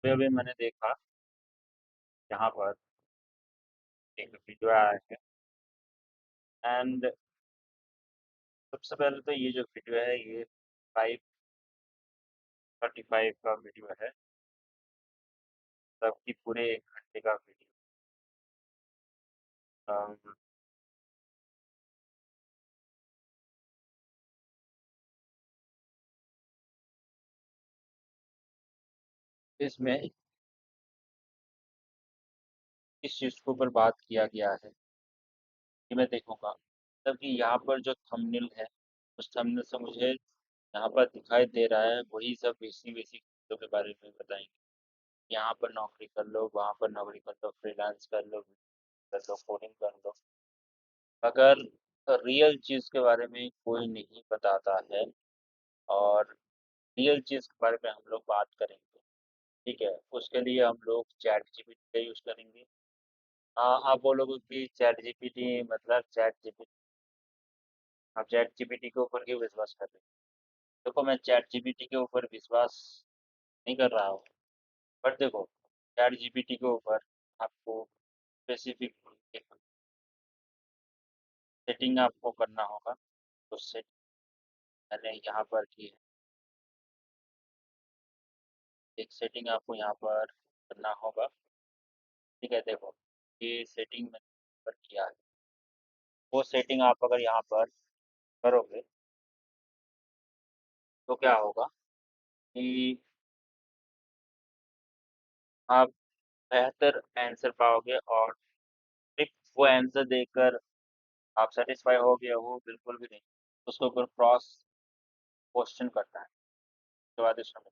अभी अभी मैंने देखा यहाँ पर एक वीडियो आया है। एंड सबसे पहले तो ये जो वीडियो है ये 5:35 का वीडियो है। सबकी पूरे 1 घंटे का वीडियो। अम, इसमें इस चीज़ के ऊपर बात किया गया है कि मैं देखूंगा मतलब कि यहाँ पर जो थंबनेल है उस थंबनेल से मुझे यहाँ पर दिखाई दे रहा है वही सब बेसिक बेसिक चीज़ों के बारे में बताएंगे। यहाँ पर नौकरी कर लो, वहाँ पर नौकरी कर लो, फ्रीलांस कर लो, कोडिंग कर लो। अगर रियल चीज़ के बारे में कोई नहीं बताता है और रियल चीज़ के बारे में हम लोग बात करेंगे, ठीक है, उसके लिए हम लोग चैट जीपीटी का यूज़ करेंगे। आप बोलोगे कि चैट जीपीटी मतलब चैट जीपीटी, आप चैट जीपीटी के ऊपर क्यों विश्वास कर रहे हैं? देखो, मैं चैट जीपीटी के ऊपर विश्वास नहीं कर रहा हूँ, बट देखो, चैट जीपीटी के ऊपर आपको स्पेसिफिक एक सेटिंग आपको करना होगा। तो सेट मैंने यहाँ पर की है, एक सेटिंग आपको यहाँ पर करना होगा। ठीक है, देखो, ये सेटिंग मैंने यहाँ पर किया है। वो सेटिंग आप अगर यहाँ पर करोगे तो क्या होगा कि आप बेहतर आंसर पाओगे। और सिर्फ वो आंसर देकर आप सेटिस्फाई हो गए हो, बिल्कुल भी नहीं। उसके ऊपर क्रॉस क्वेश्चन करना है। उसके बाद इसमें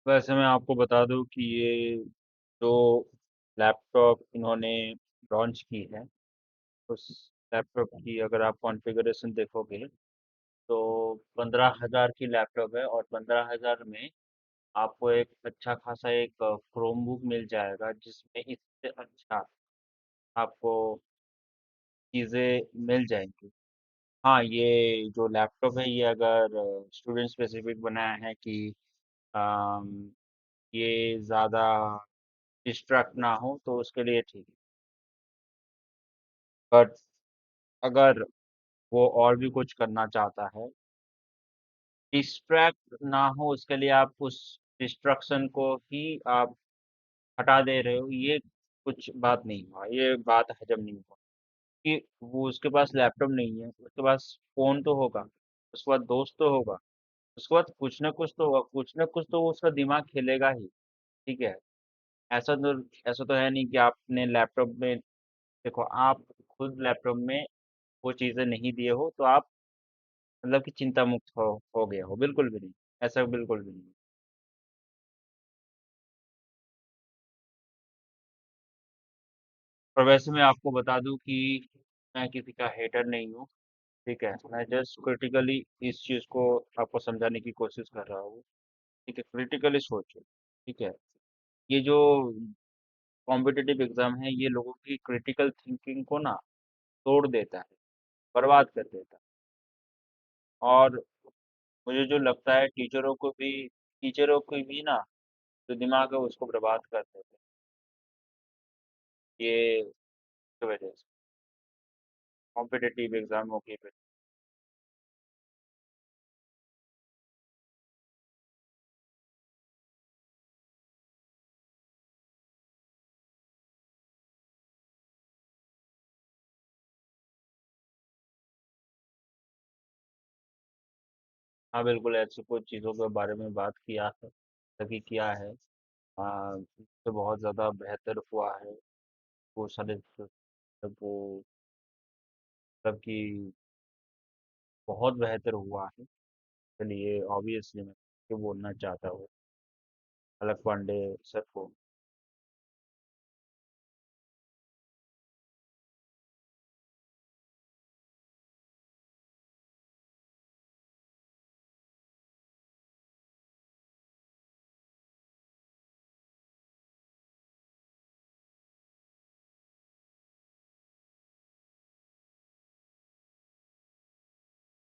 वैसे मैं आपको बता दूं कि ये जो लैपटॉप इन्होंने लॉन्च की है, उस लैपटॉप की अगर आप कॉन्फ़िगरेशन देखोगे तो 15,000 की लैपटॉप है। और 15,000 में आपको एक अच्छा खासा एक क्रोम बुक मिल जाएगा जिसमें इससे अच्छा आपको चीज़ें मिल जाएंगी। हाँ, ये जो लैपटॉप है ये अगर स्टूडेंट स्पेसिफिक बनाया है कि अम, ये ज़्यादा डिस्ट्रैक्ट ना हो तो उसके लिए ठीक है। बट अगर वो और भी कुछ करना चाहता है, डिस्ट्रैक्ट ना हो, उसके लिए आप उस डिस्ट्रक्शन को ही आप हटा दे रहे हो, ये कुछ बात नहीं हुआ, ये बात हजम नहीं हुआ। कि वो उसके पास लैपटॉप नहीं है, उसके पास फोन तो होगा, उसके बाद दोस्त तो होगा, उसके बाद कुछ ना कुछ तो होगा, कुछ ना कुछ तो उसका दिमाग खेलेगा ही। ठीक है। ऐसा तो ऐसा तो है नहीं कि आपने लैपटॉप में, देखो, आप खुद लैपटॉप में वो चीजें नहीं दिए हो तो आप मतलब कि चिंता मुक्त हो गया हो, बिल्कुल भी नहीं। ऐसा बिल्कुल भी नहीं। और वैसे मैं आपको बता दूं कि मैं किसी का हेटर नहीं हूँ। ठीक है, मैं जस्ट क्रिटिकली इस चीज को आपको समझाने की कोशिश कर रहा हूँ। ठीक है, क्रिटिकली सोचो। ठीक है। ये जो कॉम्पिटिटिव एग्जाम है ये लोगों की क्रिटिकल थिंकिंग को ना तोड़ देता है, बर्बाद कर देता है। और मुझे जो लगता है टीचरों को भी ना जो दिमाग है उसको बर्बाद कर देते हैं ये की वजह से कॉम्पिटिटिव एग्जामों की वजह। हाँ बिल्कुल, ऐसी कुछ चीज़ों के बारे में बात किया है, तभी किया है। इससे बहुत ज़्यादा बेहतर हुआ है। वो सारे वो मतलब कि बहुत बेहतर हुआ है। चलिए ऑब्वियसली मैं ये बोलना चाहता हूँ अलग पांडे सर को।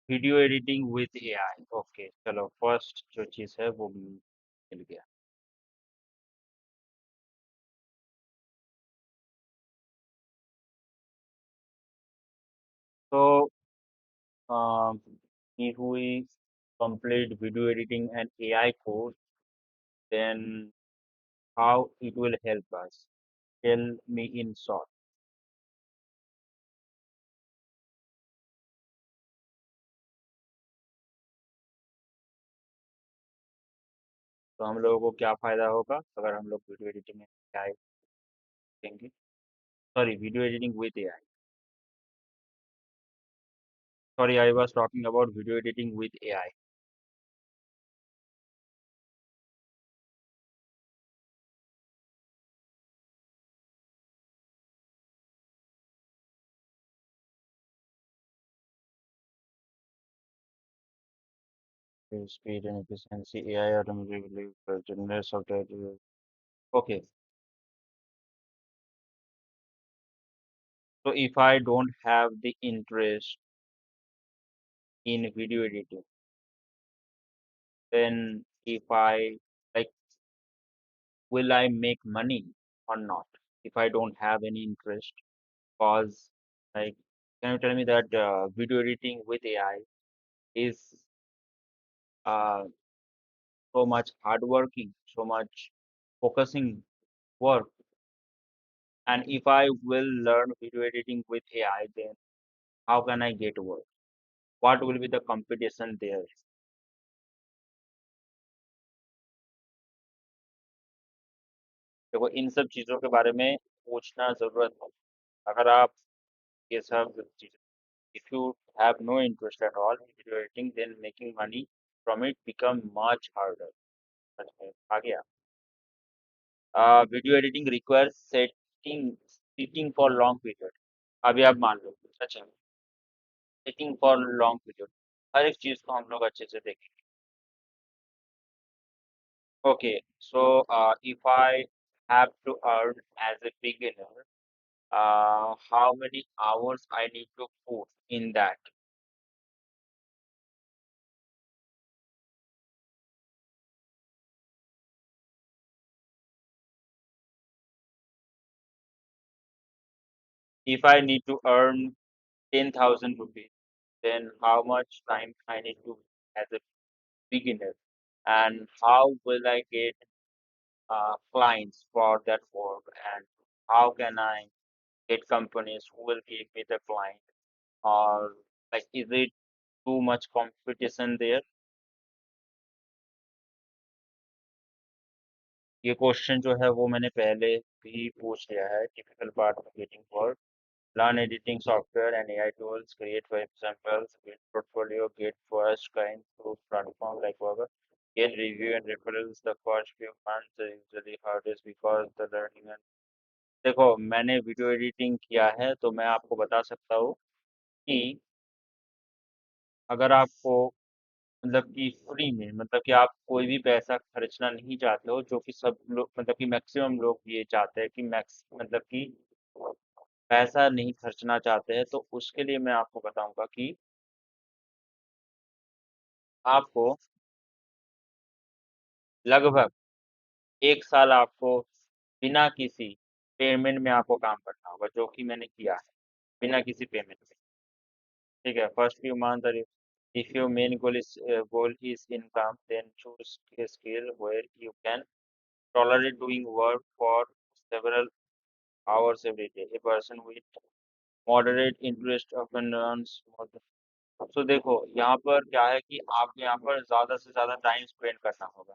Video editing with AI, okay चलो फर्स्ट जो चीज़ है वो मिल गया। तो if we complete video editing and AI course, then how it will help us? Tell me in short. तो हम लोगों को क्या फायदा होगा अगर हम लोग वीडियो एडिटिंग में एआई सीखेंगे? Sorry, video editing with AI. Sorry, I was talking about video editing with AI. Speed and efficiency, AI automatically generates software. Okay, so if I don't have the interest in video editing, then if I like, will I make money or not if I don't have any interest? Cause like, can you tell me that video editing with AI is uh, so much hard working, so much focusing work, and if I will learn video editing with AI, then how can I get work? What will be the competition there? देखो इन सब चीजों के बारे में पूछना जरूरत है। अगर आप ये सब चीजें, if you have no interest at all in video editing, then making money from it become much harder. समझ में आ गया? Video editing requires setting sitting for long period. अभी आप मान लो, अच्छा, सिटिंग फॉर लॉन्ग पीरियड, हर एक चीज को हम लोग अच्छे से देखेंगे। Okay, so if I have to earn as a beginner, how many hours I need to put in that? If I need to earn 10,000 rupees, then how much time I need to as a beginner, and how will I get clients for that work, and how can I get companies who will give me the client, or like is it too much competition there? ये question जो है वो मैंने पहले भी पूछ लिया है। Typical part of getting work, learn editing software and AI tools, create web samples, build portfolio, get first client through platform like Fiverr, gain review and referrals. The first few months are usually hardest because the learning and देखो मैंने video editing किया है तो मैं आपको बता सकता हूँ कि अगर आपको मतलब कि फ्री में, मतलब कि आप कोई भी पैसा खर्चना नहीं चाहते हो, जो कि सब लोग मतलब कि मैक्सिमम लोग ये चाहते हैं कि मैक्स मतलब कि पैसा नहीं खर्चना चाहते हैं, तो उसके लिए मैं आपको बताऊंगा कि आपको लगभग एक साल आपको बिना किसी पेमेंट में आपको काम करना होगा, जो कि मैंने किया है बिना किसी पेमेंट में। ठीक है, first few month, if your main goal is income, then choose a skill where you can tolerate doing work for several hours every day. A person with moderate interest often earns more than। तो देखो यहाँ पर क्या है कि आपको यहाँ पर ज्यादा से ज्यादा टाइम स्पेंड करना होगा।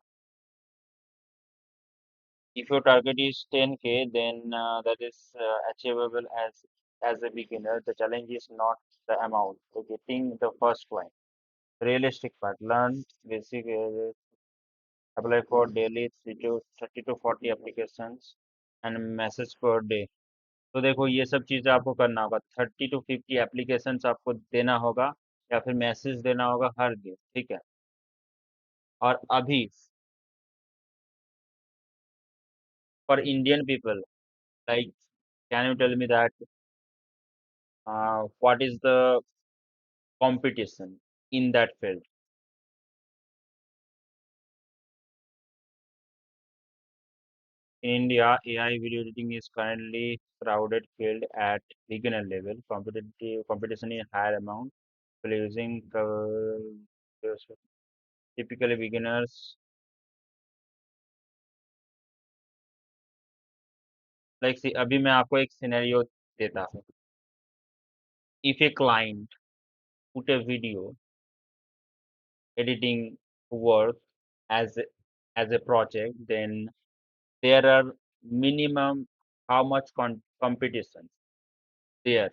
If your target is 10K, then that is achievable as a beginner. The challenge is not the amount, so getting the first one. Realistic part, learn basic, apply for daily 30 to 40 applications and message per day। तो देखो ये सब चीजें आपको करना होगा, 30 to 50 applications आपको देना होगा या फिर मैसेज देना होगा हर दिन। ठीक है, और अभी for Indian people, like, can you tell me that what is the competition in that field? In India, AI video editing is currently crowded field at beginner level. Competitive competition in higher amount. People using typically beginners, like see, अभी मैं आपको एक scenario देता हूँ। If a client put a video editing work as a project, then there are minimum how much competition there.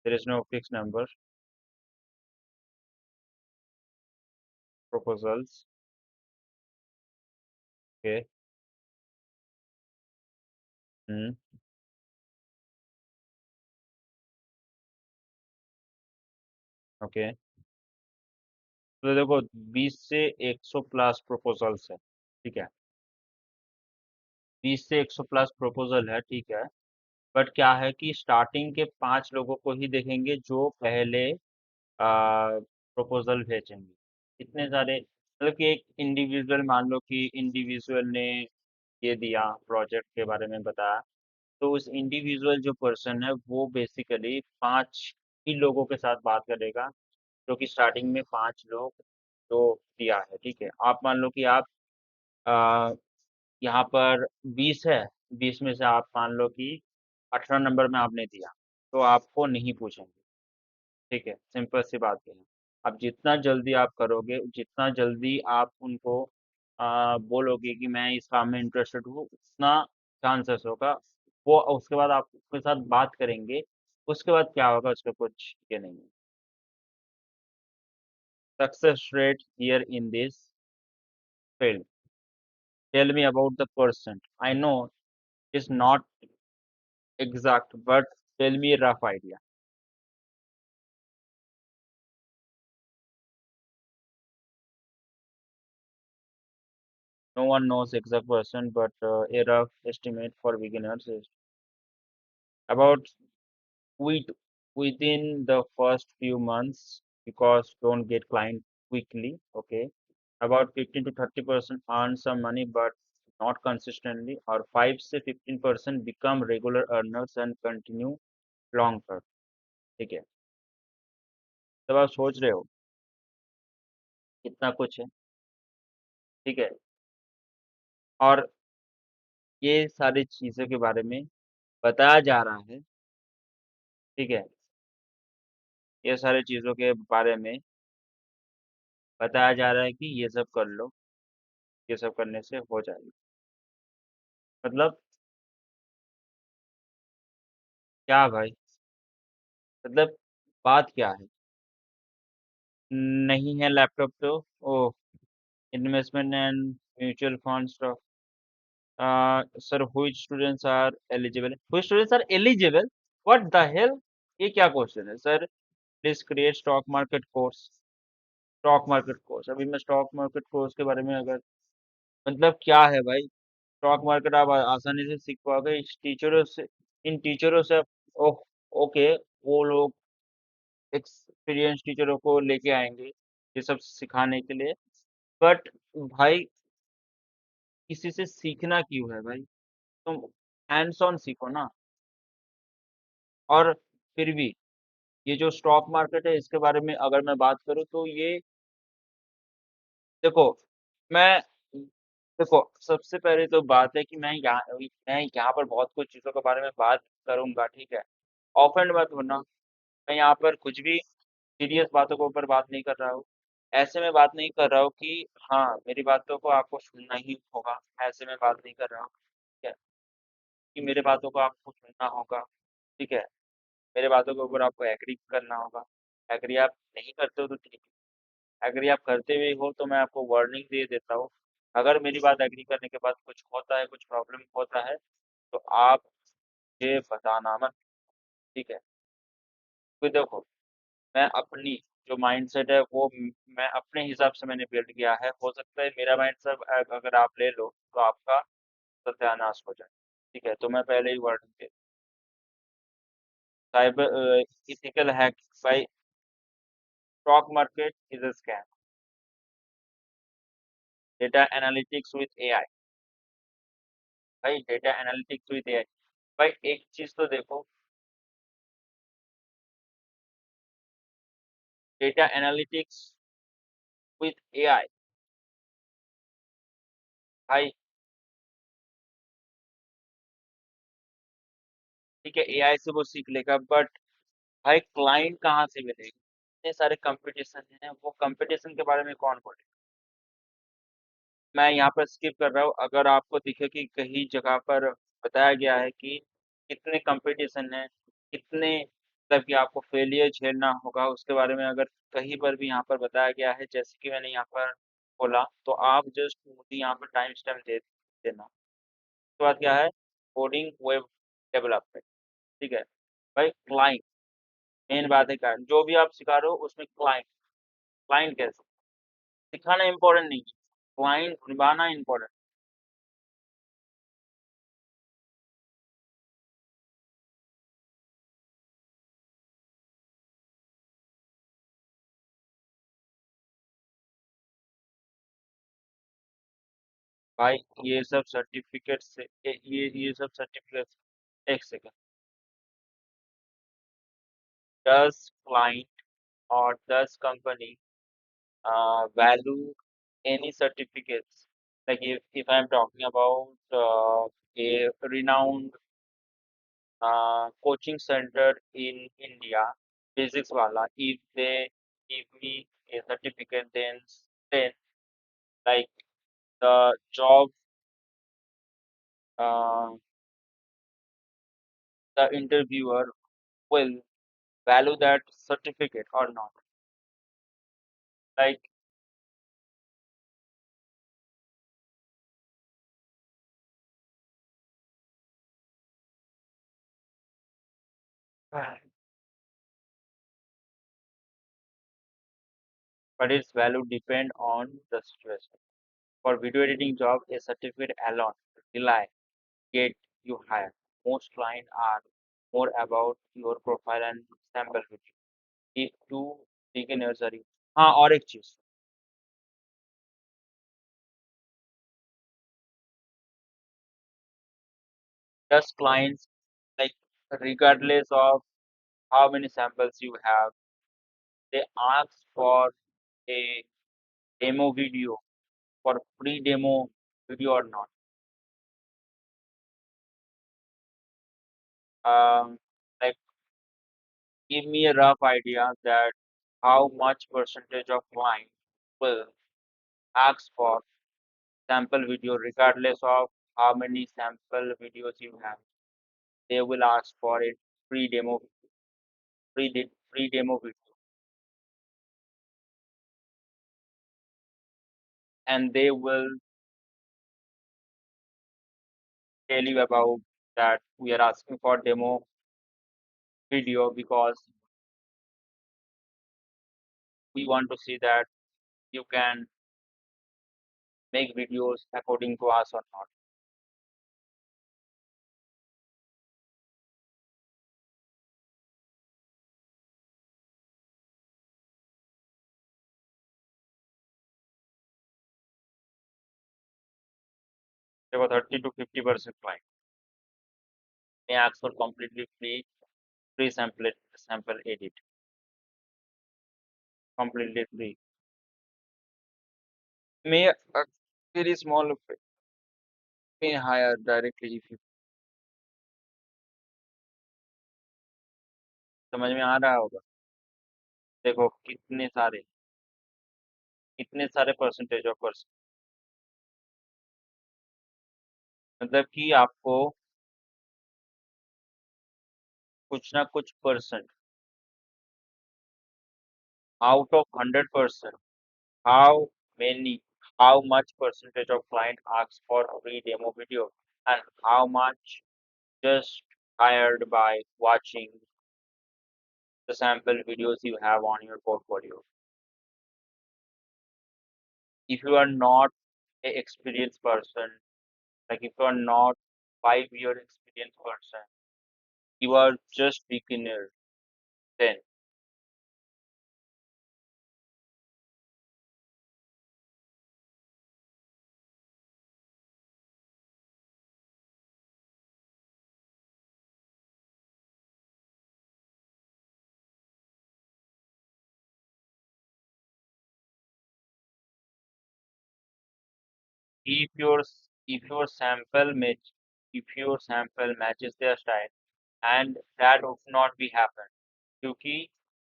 There is no fixed number proposals. Okay. Hmm. Okay, तो देखो 20 से 100 plus proposals है। ठीक है, 20 से 100 plus proposal है। ठीक है, बट क्या है कि स्टार्टिंग के 5 लोगों को ही देखेंगे जो पहले प्रपोजल भेजेंगे। इतने सारे, मतलब कि एक इंडिविजुअल, मान लो कि इंडिविजुअल ने ये दिया, प्रोजेक्ट के बारे में बताया, तो उस इंडिविजुअल जो पर्सन है वो बेसिकली 5 ही लोगों के साथ बात करेगा, जो कि स्टार्टिंग में 5 लोग जो दिया है। ठीक है, आप मान लो कि आप आ, यहाँ पर 20 है, 20 में से आप मान लो कि 18 नंबर में आपने दिया, तो आपको नहीं पूछेंगे। ठीक है, सिंपल सी बात है। अब जितना जल्दी आप करोगे, जितना जल्दी आप उनको बोलोगे कि मैं इस काम में इंटरेस्टेड हूँ, उतना चांसेस होगा वो उसके बाद आपके साथ बात करेंगे। उसके बाद क्या होगा उसका कुछ ये नहीं है। Success rate here in this field, tell me about the percent. I know it's not exact, but tell me a rough idea. No one knows exact percent, but a rough estimate for beginners is about with within the first few months, because don't get client quickly. Okay, about 15 to 30% earn some money, but not consistently, or 5 से 15% become regular earners and continue long term। ठीक है, तब आप सोच रहे हो कितना कुछ है। ठीक है, और ये सारी चीज़ों के बारे में बताया जा रहा है। ठीक है, ये सारी चीज़ों के बारे में बताया जा रहा है कि ये सब कर लो, ये सब करने से हो जाएगा। मतलब क्या भाई, मतलब बात क्या है? नहीं है लैपटॉप तो oh, investment and mutual fund stock. Sir, which students are eligible, which students are eligible, what the hell, ये क्या क्वेश्चन है sir? Please create stock market course. Stock market course, अभी मैं स्टॉक मार्केट कोर्स के बारे में अगर, मतलब क्या है भाई? स्टॉक मार्केट आप आसानी से सीख पाओगे इस टीचरों से, इन टीचरों से ओह, ओके, वो लोग एक्सपीरियंस टीचरों को लेके आएंगे ये सब सिखाने के लिए। बट भाई किसी से सीखना क्यों है भाई? तुम हैंड्स ऑन सीखो ना। और फिर भी ये जो स्टॉक मार्केट है इसके बारे में अगर मैं बात करूँ तो ये देखो मैं देखो सबसे पहले तो बात है कि मैं यहाँ पर बहुत कुछ चीज़ों के बारे में बात करूँगा, ठीक है? ऑफेंड मत होना। मैं यहाँ पर कुछ भी सीरियस बातों के ऊपर बात नहीं कर रहा हूँ। ऐसे में बात नहीं कर रहा हूँ कि हाँ, मेरी बातों को आपको सुनना ही होगा, ऐसे में बात नहीं कर रहा हूँ, ठीक है? कि मेरे बातों को आपको सुनना होगा, ठीक है? मेरे बातों के ऊपर आपको एग्री करना होगा। एग्री आप नहीं करते हो तो ठीक है। एग्री आप करते हुए हो तो मैं आपको वार्निंग दे देता हूँ। अगर मेरी बात एग्री करने के बाद कुछ होता है, कुछ प्रॉब्लम होता है, तो आप मुझे बताना मत, ठीक है? फिर देखो, मैं अपनी जो माइंडसेट है वो मैं अपने हिसाब से मैंने बिल्ड किया है। हो सकता है मेरा माइंडसेट अगर आप ले लो तो आपका सत्यानाश हो जाए, ठीक है? तो मैं पहले ही वार्निंग दे cyber ethical hack by stock market is a scam. Data analytics with AI. भाई डेटा एनालिटिक्स विद एआई। भाई एक चीज तो देखो, डेटा एनालिटिक्स विद एआई। भाई ठीक है, एआई से वो सीख लेगा, बट भाई क्लाइंट कहाँ से मिलेगा? इतने सारे कंपटीशन हैं, वो कंपटीशन के बारे में कौन बोले? मैं यहाँ पर स्किप कर रहा हूँ। अगर आपको दिखे कि कहीं जगह पर बताया गया है कि कितने कंपटीशन है, कितने मतलब कि आपको फेलियर झेलना होगा, उसके बारे में अगर कहीं पर भी यहाँ पर बताया गया है, जैसे कि मैंने यहाँ पर बोला, तो आप जस्ट मुझे यहाँ पर टाइम स्टैम्प दे देना। उसके बाद क्या है? कोडिंग वेब डेवलपमेंट, ठीक है? भाई क्लाइंट मेन बात है। क्लाइंट जो भी आप सिखा रहे हो उसमें क्लाइंट क्लाइंट कैसे? सिखाना इम्पोर्टेंट नहीं है, क्लाइंट ढूंढवाना इम्पोर्टेंट। भाई ये सब सर्टिफिकेट से ये सब सर्टिफिकेट, एक second. Does client or does company value any certificates? Like if I'm talking about a renowned coaching center in India, physics wala, if they give me a certificate, then like the job, uh, the interviewer will value that certificate or not? Like but its value depend on the situation. For video editing job, a certificate alone rely get you hired. Most clients are more about your profile and sample video. If two ठीक है nursery. हाँ और एक चीज, just clients like regardless of how many samples you have, they ask for a demo video, for free demo video or not. Like give me a rough idea that how much percentage of client will ask for sample video regardless of how many sample videos you have. They will ask for it free demo, free demo video, and they will tell you about that we are asking for demo video because we want to see that you can make videos according to us or not. देखो 30 to 50% client may ask for completely free sample edit, completely free. May very small may hire directly if you समझ में आ रहा होगा। देखो कितने सारे percentage of person, मतलब कि आपको कुछ ना कुछ percent out of 100%, how many how much percentage of client asks for free demo video and how much just hired by watching the sample videos you have on your portfolio. If you are not a experienced person, like if you are not 5 year experienced person, you are just beginner, then if your if your sample match if your sample matches their style, and that would not be happen, क्योंकि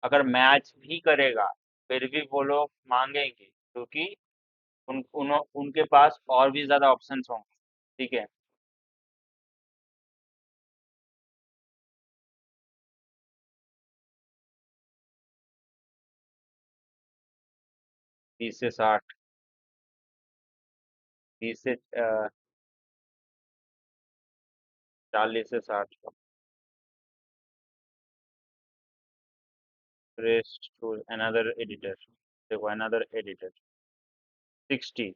अगर match भी करेगा फिर भी वो लोग मांगेंगे, क्योंकि उनके पास और भी ज्यादा ऑप्शंस होंगे। ठीक है। 30 से 60, 30 से 40 से 60, रेस्ट टू अनदर एडिटर। देखो अनदर एडिटर 60,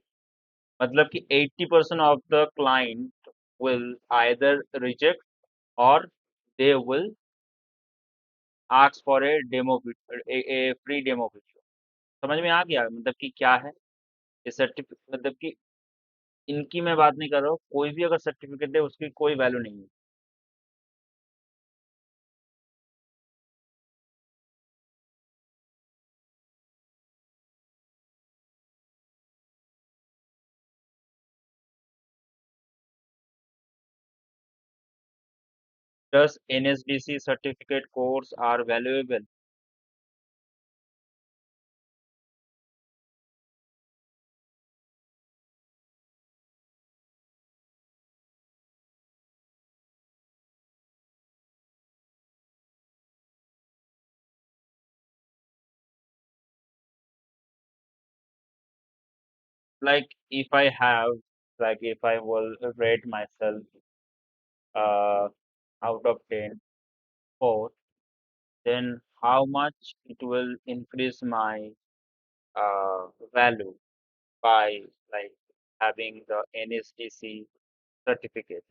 मतलब कि 80% of the client will either reject or they will ask for a demo, a free demo video. समझ में आ गया मतलब कि क्या है ये सर्टिफिकेट, मतलब कि इनकी मैं बात नहीं कर रहा हूँ, कोई भी अगर सर्टिफिकेट दे उसकी कोई वैल्यू नहीं है। Does NSDC certificate course are valuable? Like if I have, like if I will rate myself uh, out of 10, 4, then how much it will increase my value by like having the NSDC certificate.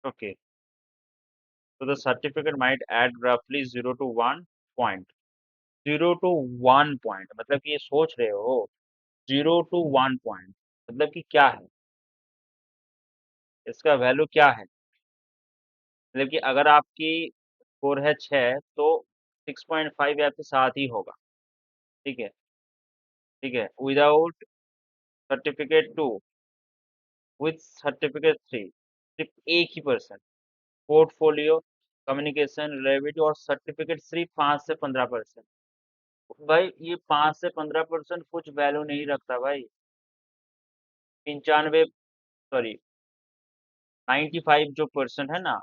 Okay, so the certificate might add roughly 0 to 1 point. 0 to 1 point, मतलब कि ये सोच रहे हो 0 to 1 point, मतलब कि क्या है इसका वैल्यू क्या है। मतलब कि अगर आपकी स्कोर है 6 तो 6.5 आपके साथ ही होगा। ठीक है। ठीक है, विदाउट सर्टिफिकेट 2, विथ सर्टिफिकेट 3, सिर्फ एक ही पर्सन, पोर्टफोलियो, कम्युनिकेशन, रिलेबिलिटी और सर्टिफिकेट सिर्फ 5 से 15%। भाई ये 5 से 15% कुछ वैल्यू नहीं रखता भाई। 95, सॉरी 95 जो पर्सन है ना,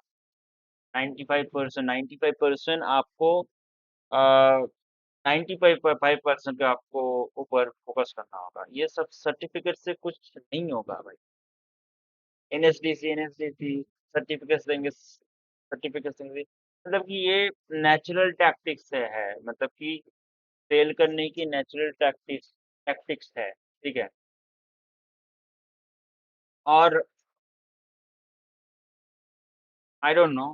95% आपको 95% का आपको ऊपर फोकस करना होगा, ये सब सर्टिफिकेट से कुछ नहीं होगा भाई। एनएसडीसी सर्टिफिकेट देंगे, मतलब कि ये नेचुरल टैक्टिक्स से है, मतलब कि सेल करने की नेचुरल टैक्टिक्स टैक्टिक्स है। ठीक है। और आई डोंट नो,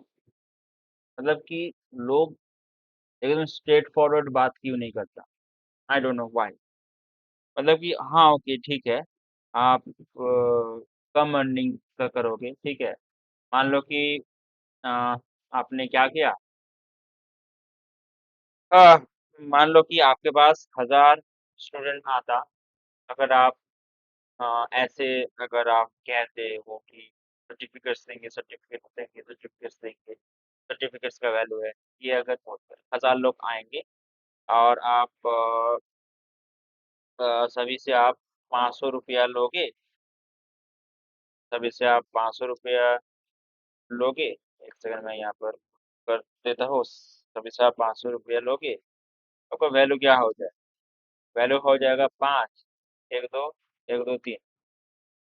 मतलब कि लोग एकदम स्ट्रेट फॉरवर्ड बात क्यों नहीं करता? I don't know why. मतलब कि हाँ, ओके ठीक है। आप कम अर्निंग का करोगे, ठीक है। मान लो कि अ, आपने क्या किया, अ, मान लो कि आपके पास 1000 स्टूडेंट आता, अगर आप ऐसे अगर आप कहते हो कि सर्टिफिकेट्स देंगे, सर्टिफिकेट्स देंगे, सर्टिफिकेट्स देंगे, सर्टिफिकेट्स का वैल्यू है, ये अगर बोलते हैं, 1000 लोग आएंगे और आप सभी से आप 500 रुपया लोगे, सभी से आप 500 रुपया लोगे। एक सेकंड में यहाँ पर कर देता हूँ, सभी से आप 500 रुपया लोगे, आपका वैल्यू क्या हो जाए? वैल्यू हो जाएगा 5, एक दो, एक दो तीन,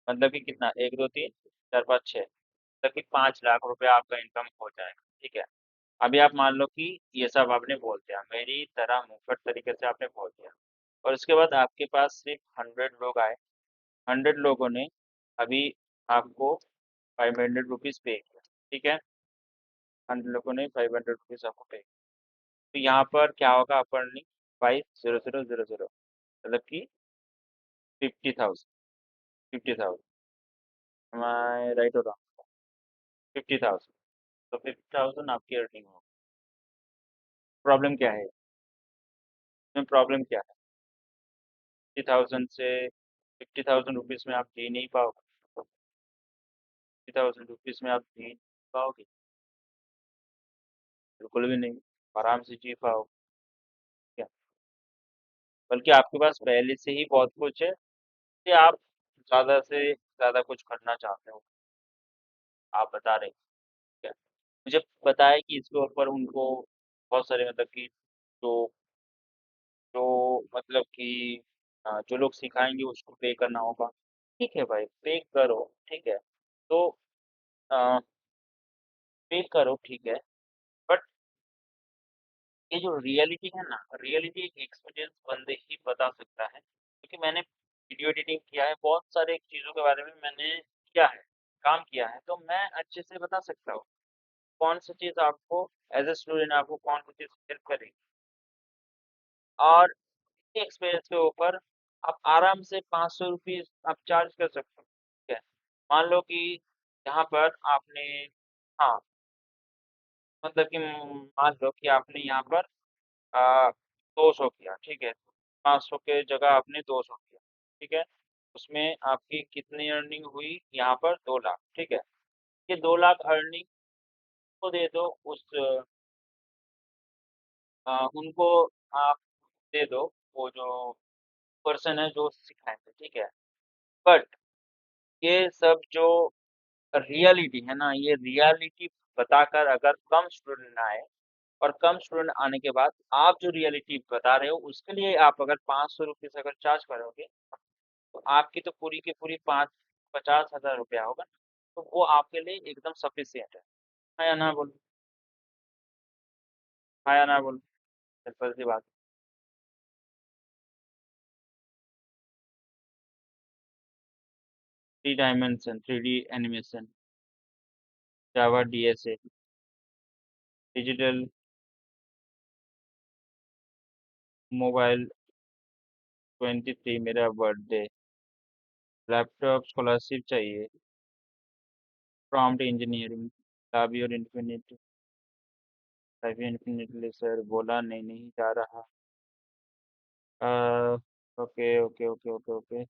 मतलब कि कितना, एक दो तीन चार पाँच छः, मतलब कि 5 लाख रुपया आपका इनकम हो जाएगा, ठीक है। अभी आप मान लो कि ये सब आपने बोल दिया, मेरी तरह मुफ्त तरीके से आपने बोल दिया, और उसके बाद आपके पास सिर्फ 100 लोग आए, 100 लोगों ने अभी आपको 500 रुपीज पे किया, ठीक है। 100 लोगों ने 500 रुपीज आपको पे, तो यहाँ पर क्या होगा आपका अर्निंग? 500000, मतलब कि 50,000, 50,000, राइट हो रहा? 50,000, तो 50,000 आपकी अर्निंग होगी। प्रॉब्लम क्या है इसमें? प्रॉब्लम क्या है? 50,000 से 50,000 रुपीज में आप जी नहीं पाओगे? 50,000 रुपीज में आप जी नहीं पाओगे? बिल्कुल भी नहीं, आराम से जी पाओगे क्या? बल्कि आपके पास पहले से ही बहुत कुछ है, कि आप ज्यादा से ज्यादा कुछ करना चाहते हो, आप बता रहे हो क्या? मुझे पता है कि इसके ऊपर उनको बहुत सारे, मतलब कि जो जो मतलब कि जो लोग सिखाएंगे उसको पे करना होगा। ठीक है भाई, पे करो, ठीक है। तो पे करो, ठीक है। बट ये जो रियलिटी है ना, रियलिटी एक एक्सपीरियंस बंदे ही बता सकता है, क्योंकि मैंने वीडियो एडिटिंग किया है, बहुत सारे चीज़ों के बारे में मैंने किया है, काम किया है, तो मैं अच्छे से बता सकता हूँ कौन सी चीज़ आपको एज ए स्टूडेंट आपको कौन सी चीज़ हेल्प करेगी। और इसी एक्सपीरियंस के ऊपर आप आराम से 500 रुपीज आप चार्ज कर सकते हो, ठीक है। मान लो कि यहाँ पर आपने, हाँ, मतलब कि मान लो कि आपने यहाँ पर 200 किया, ठीक है। 500 के जगह आपने 200 किया, ठीक है। उसमें आपकी कितनी अर्निंग हुई यहाँ पर? 2 लाख, ठीक है। ये 2 लाख अर्निंग को दे दो उस उनको आप दे दो, वो जो पर्सन है जो सिखाएंगे, ठीक है। बट ये सब जो रियलिटी है ना, ये रियलिटी बताकर अगर कम स्टूडेंट आए, और कम स्टूडेंट आने के बाद आप जो रियलिटी बता रहे हो उसके लिए आप अगर 500 रुपीज अगर चार्ज करोगे, तो आपकी तो पूरी की पूरी 50,000 रुपया होगा, तो वो आपके लिए एकदम सफिशियंट है। हाँ या ना बोलो? हाँ या ना बोलो? सिंपल सी बात। 3 डायमेंशन, 3D एनिमेशन, जावा डीएसए, डिजिटल मोबाइल, 23 मेरा बर्थडे, लैपटॉप स्कॉलरशिप चाहिए, प्रॉम्प्ट इंजीनियरिंग, लाबी और इन्फिनिटी, लाबी इन्फिनिटली सर बोला नहीं, नहीं जा रहा। Okay okay okay okay okay.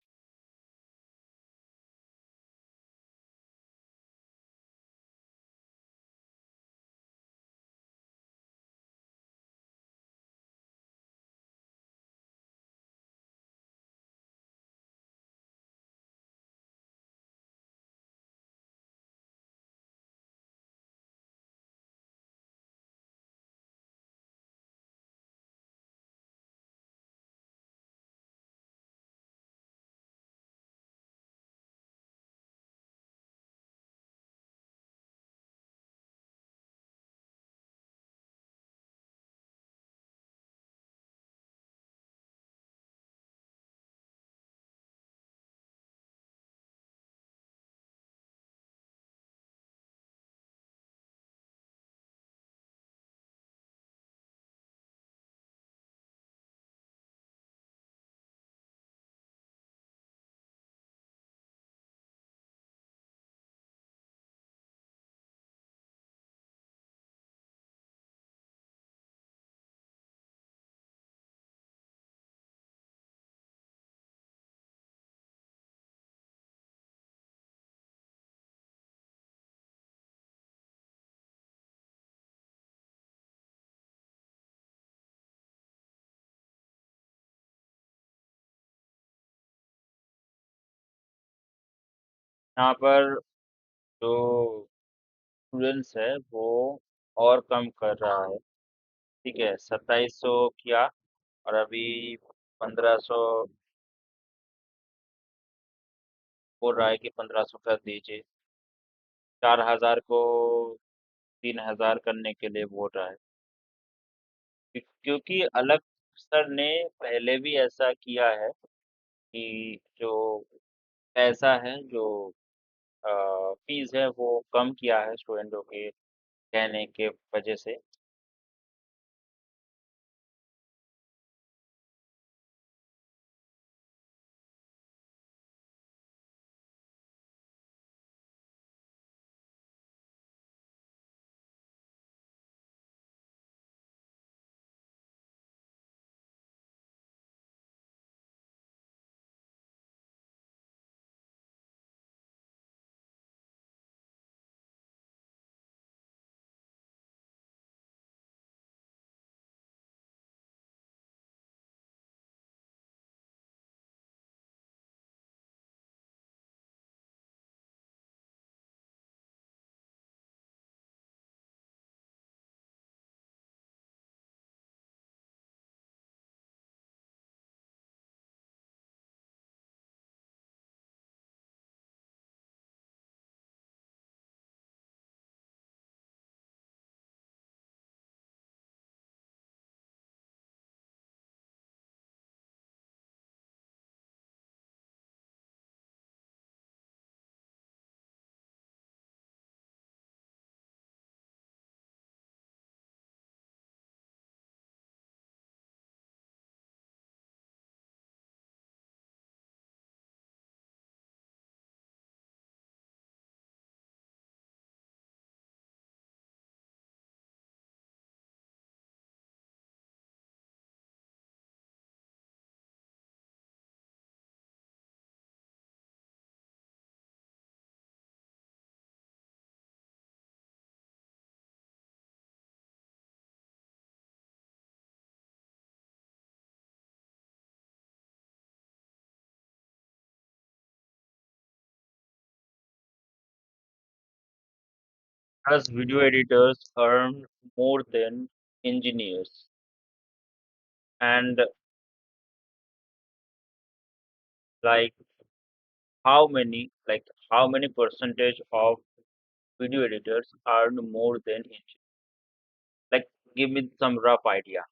यहाँ पर जो स्टूडेंट्स है वो और कम कर रहा है। ठीक है, 2700 किया और अभी 1500 बोल रहा है कि 1500 कर दीजिए। 4000 को 3000 करने के लिए बोल रहा है। क्योंकि अलग सर ने पहले भी ऐसा किया है कि जो पैसा है जो फीस है वो कम किया है स्टूडेंटों के कहने के वजह से। As video editors earn more than engineers, and like how many percentage of video editors earn more than engineers? Like, give me some rough idea.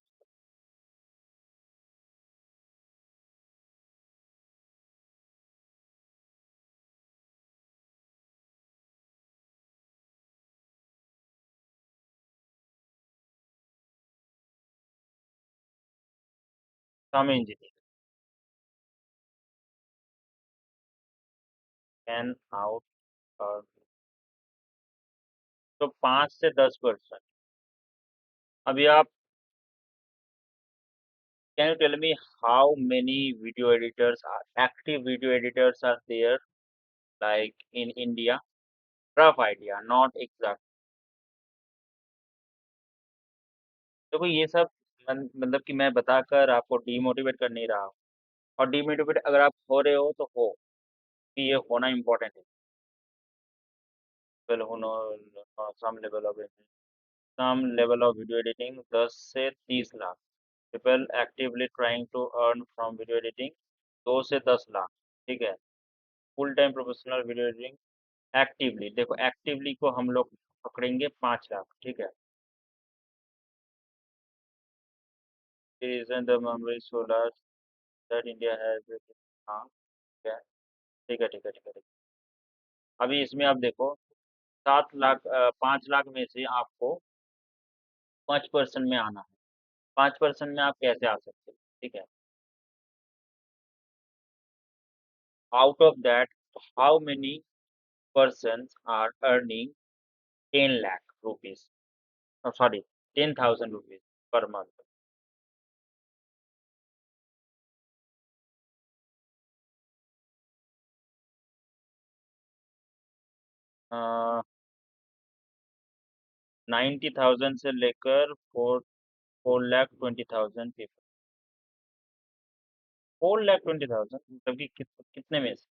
Some engineers can out earn, तो 5 से 10%। अभी आप can you tell me how many video editors are active video editors are there like in India? Rough idea, not exact. देखो ये सब मतलब कि मैं बताकर आपको डीमोटिवेट कर नहीं रहा हूँ। और डीमोटिवेट अगर आप हो रहे हो तो हो, कि ये होना इम्पोर्टेंट है। वेल होनो some level of video editing 10 से 30 lakh. People actively trying to earn from video editing 2 से 10 लाख। ठीक है, full time professional video editing actively, देखो एक्टिवली को हम लोग पकड़ेंगे 5 लाख। ठीक है, reason the memory so large that India has. हाँ, ठीक है, ठीक है, ठीक है, ठीक है, ठीक है। अभी इसमें आप देखो 7 लाख 5 लाख में से आपको 5% में आना है। 5% में आप कैसे आ सकते हो? ठीक है, out of that how many persons are earning 10 lakh rupees, oh, sorry, 10,000 rupees per month? 90,000 से लेकर 4 4 लाख 20,000 पीपल। 4 लाख 20,000 मतलब कि कितने में से?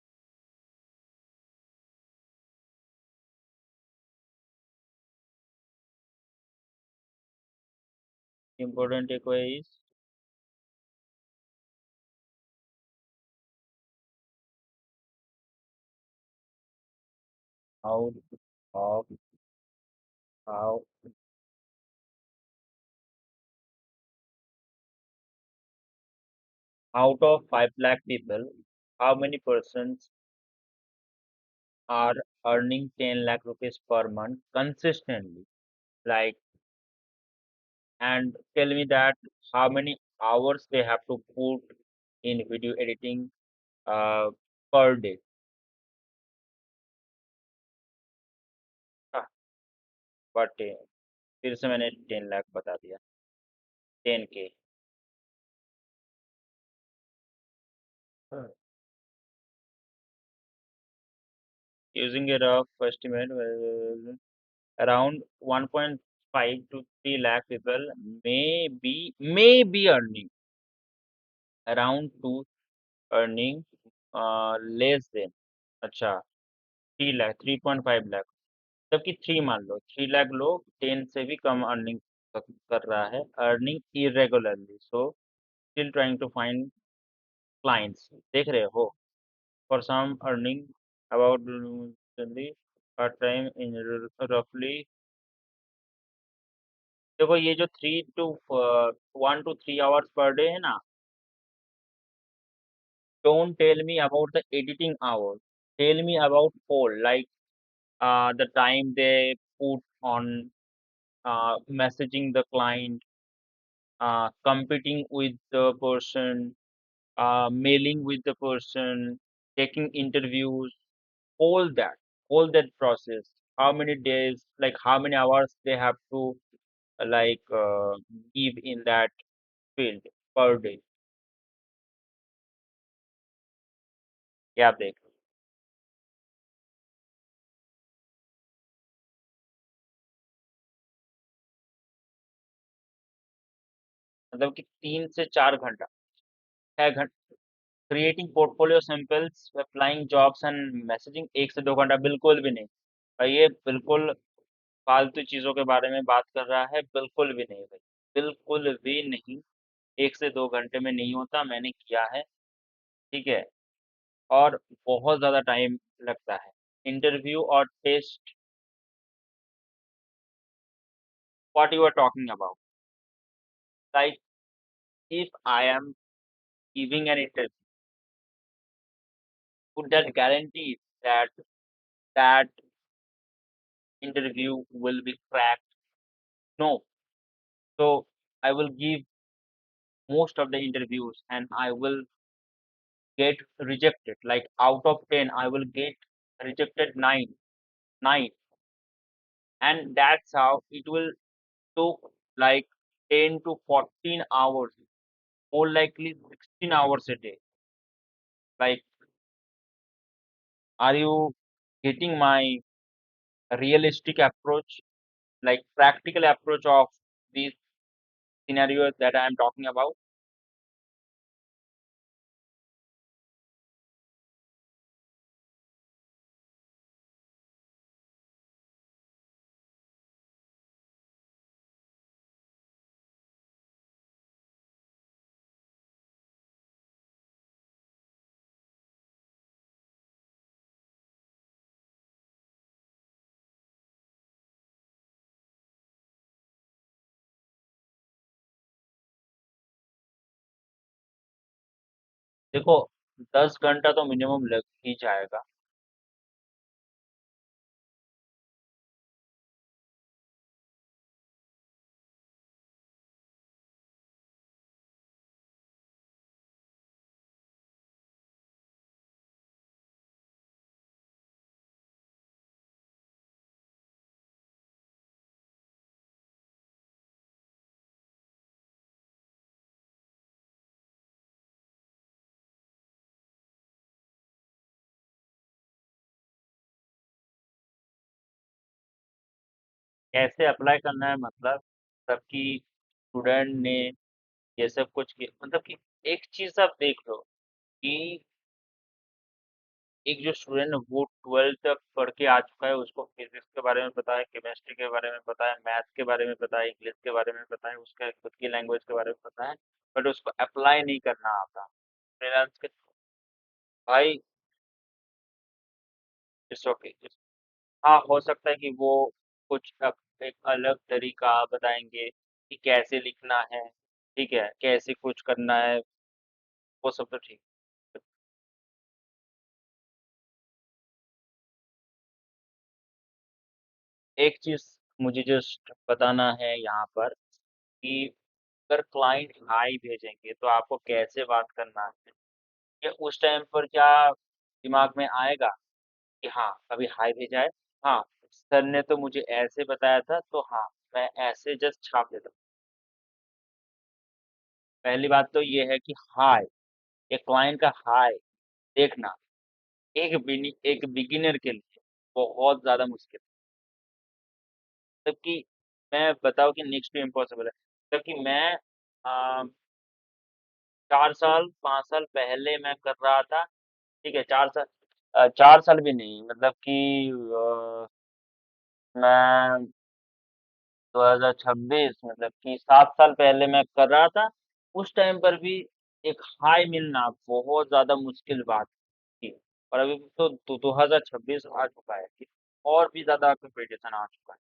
important takeaway is out of how out of 5 lakh people, how many persons are earning 10 lakh rupees per month consistently? Like, and tell me that how many hours they have to put in video editing uh, per day. हाँ, but फिर से मैंने 10 लाख बता दिया, 10K. Using a rough estimate, around 1.5 to 3 lakh people may be earning around to earning less than, अच्छा, 3 लाख, 3.5 लाख, जबकि 3 लोग 10 से भी कम अर्निंग कर रहा है, earning irregularly, so still trying to find clients, देख रहे हो, for some earning about part time in roughly, देखो ये जो 1 to 3 hours पर डे है ना, don't tell me about the editing hours, tell me about all, like the time they put on messaging the client, competing with the person, mailing with the person, taking interviews, all that, all that process. How many days, like how many hours they have to like give in that field per day. क्या आप देख रहे हो? मतलब कि 3 से 4 घंटा, 6 घंटा, creating portfolio samples, applying jobs and messaging 1 से 2 घंटा, बिल्कुल भी नहीं भाई, ये बिल्कुल फालतू चीजों के बारे में बात कर रहा है, बिल्कुल भी नहीं भाई, बिल्कुल भी नहीं, 1 से 2 घंटे में नहीं होता, मैंने किया है, ठीक है, और बहुत ज्यादा टाइम लगता है, इंटरव्यू और test, what you are talking about, like if I am giving an interview, would that guarantee that that interview will be cracked? No. So I will give most of the interviews and I will get rejected. Like out of 10, I will get rejected 9. And that's how it will took like 10 to 14 hours, more likely 16 hours a day. Like, are you getting my realistic approach, like practical approach of these scenarios that I am talking about? देखो, 10 घंटा तो minimum लग ही जाएगा। कैसे apply करना है, मतलब कि स्टूडेंट ने ये सब कुछ किया, मतलब कि एक चीज आप देख लो कि एक जो स्टूडेंट वो 12th तक पढ़ के आ चुका है, उसको फिजिक्स के बारे में पता है, केमिस्ट्री के बारे में पता है, मैथ्स के बारे में पता है, इंग्लिश के बारे में पता है, उसके खुद की लैंग्वेज के बारे में पता है, बट उसको अप्लाई नहीं करना आता फ्रीलांस के। भाई इट्स ओके। हाँ, हो सकता है कि वो कुछ एक अलग तरीका बताएंगे कि कैसे लिखना है, ठीक है, कैसे कुछ करना है, वो सब तो ठीक। एक चीज मुझे जस्ट बताना है यहाँ पर कि अगर क्लाइंट हाई भेजेंगे तो आपको कैसे बात करना है, ये उस टाइम पर क्या दिमाग में आएगा कि हाँ अभी हाई भेजा है, हाँ सर ने तो मुझे ऐसे बताया था तो हाँ मैं ऐसे जस्ट छाप देता हूँ। पहली बात तो ये है कि हाई, ये क्लाइंट का हाई देखना एक बिगिनर के लिए बहुत ज्यादा मुश्किल है। जबकि मैं बताऊँ कि नेक्स्ट टू इम्पॉसिबल है। जबकि मैं 4 साल 5 साल पहले मैं कर रहा था, ठीक है, 4 साल, 4 साल भी नहीं, मतलब कि मैं 2026, मतलब कि 7 साल पहले मैं कर रहा था। उस टाइम पर भी एक हाई मिलना बहुत ज्यादा मुश्किल बात थी। और अभी तो 2026 आ चुका है कि और भी ज्यादा कंपटीशन आ चुका है।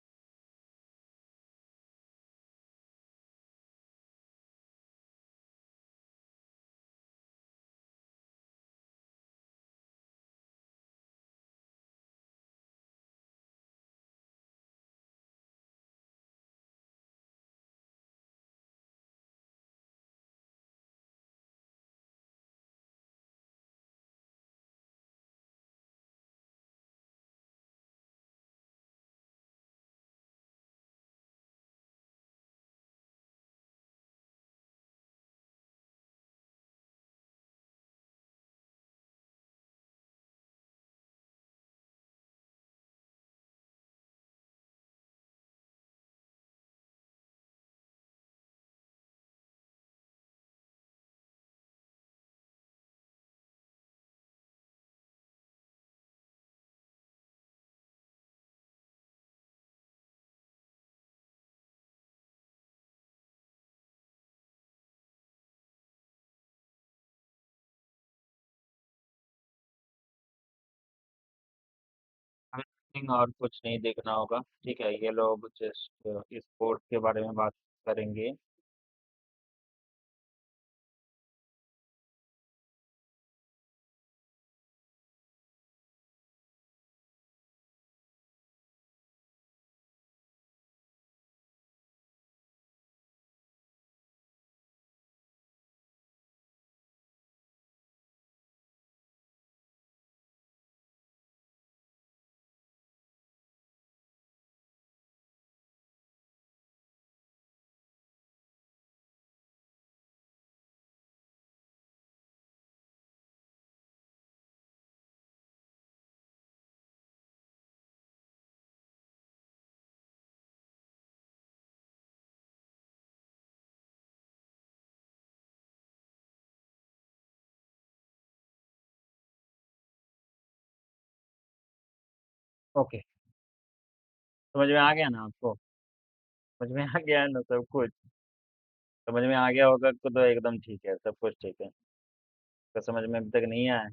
हमें और कुछ नहीं देखना होगा, ठीक है, ये लोग जस्ट स्पोर्ट्स के बारे में बात करेंगे। ओके, समझ में आ गया ना आपको? समझ में आ गया है ना सब कुछ? समझ में आ गया होगा तो एकदम ठीक है, सब कुछ ठीक है। तो समझ में अभी तक नहीं आया?